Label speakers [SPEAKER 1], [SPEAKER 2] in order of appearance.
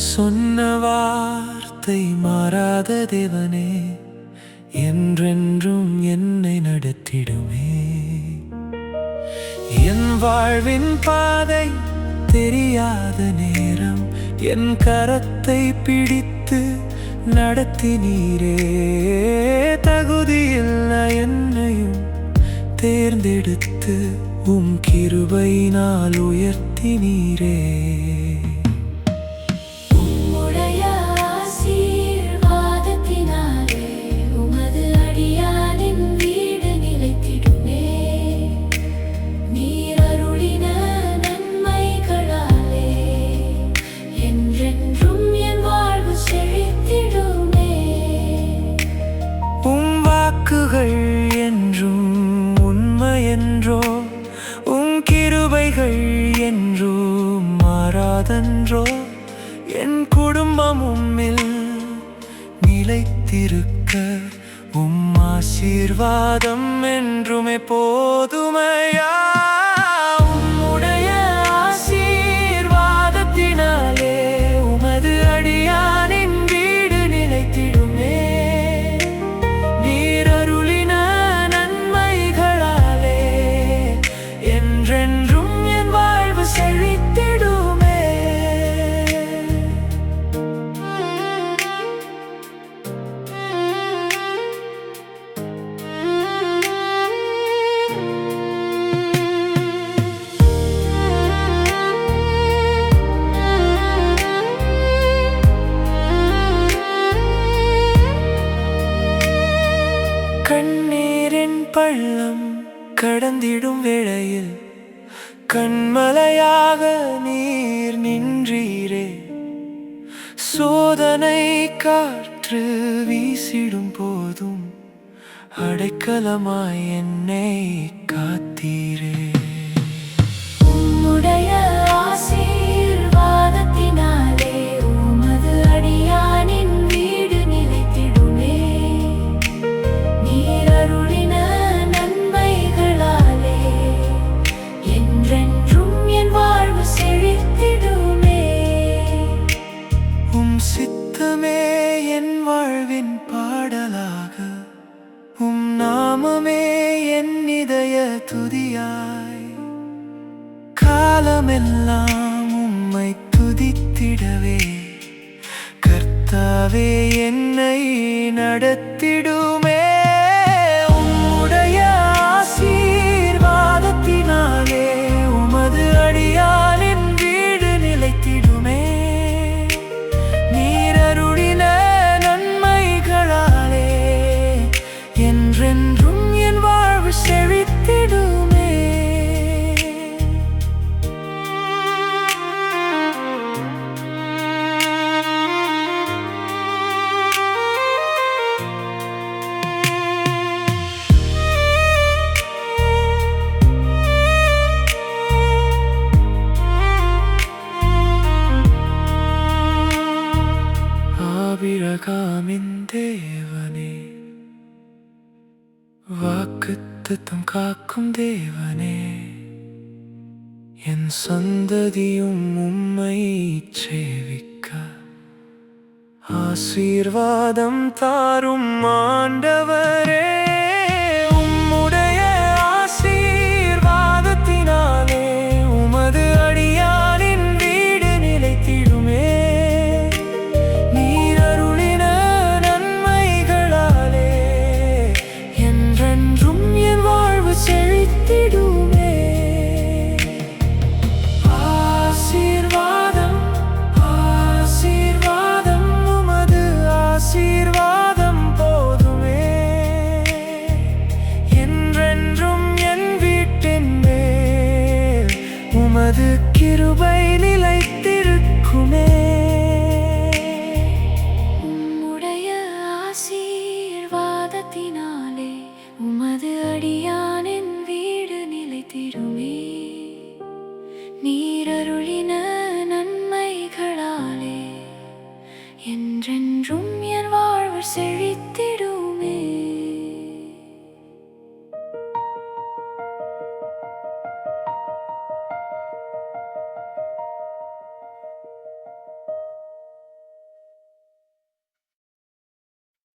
[SPEAKER 1] சொன்ன வார்த்தை மாறாத தேவனே, என்றென்றும் என்னை நடத்திடுமே. என் வாழ்வின் பாதை தெரியாத நேரம் என் கரத்தை பிடித்து நடத்தினீரே. தகுதியில்லை என்னையும் தேர்ந்தெடுத்து கிருபையினால் உயர்த்தினீரே. என்றும் உண்மை என்றோ, கிருபைகள் என்றும் மாறாதென்றோ, என் குடும்பமும் நிலைத்திருக்க ஆசீர்வாதம் என்றுமே போதுமையா. உம்முடைய ஆசீர்வாதத்தினாலே உமது அடியானின் வீடு நிலைத்திடுமே. என்றென்றும் என் வாழ்வு செழித்திடுமே. கண்ணீரின் பள்ளம் கடந்திடும் வேளையில் கண்மலையாக நீர் நின்றீரே. சோதனை காற்று வீசிடும் போதும் அடைக்கலமாய் என்னை காத்தீரே. உம்முடைய ஆசீர்வாதத்தினாலே உமது அடியானின் வீடு நிலைத்திடுமே. நீர் அருளின நன்மைகளாலே என்றென்றும் என் வாழ்வு செழித்திடுமே. சித்தமே என் வாழ்வின் பாடலாக, நாமமே என் இதய துதியாய், காலமெல்லாம் உம்மை துதித்திடவே கர்த்தாவே என்னை நடத்திடுமே. உம்முடைய ஆசீர்வாதத்தினாலே உமது அடியானின் வீடு நிலைத்திடுமே. என்றென்றும் என் வாழ்வு செழித்திடுமே. ஆபிரகாமின் தேவனே, வாக்குத்தத்தம் காக்கும் தேவனே, என் சந்ததியும் உம்மை சேவிக்க ஆசீர்வாதம் தாரும் ஆண்டவரே. உம்முடைய ஆசீர்வாதத்தினாலே உமது அடியானின் வீடு நிலைத்திடுமே. நீர் அருளின நன்மைகளாலே என்றென்றும் என் வாழ்வு செழித்திடுமே. ஆசீர்வாதம் ஆசீர்வாதம் உமது ஆசீர்வாதம் போதுமே. என்றென்றும் என் வீட்டின் மேல் உமது கிருபை நிலைத்திருக்குமே. உம்முடைய ஆசீர்வாதத்தினாலே உமது அடியானின் வீடு நிலைத்திடுமே. நீர் அருளின நன்மைகளாலே என்றென்றும் என் வாழ்வு செழித்திடுமே.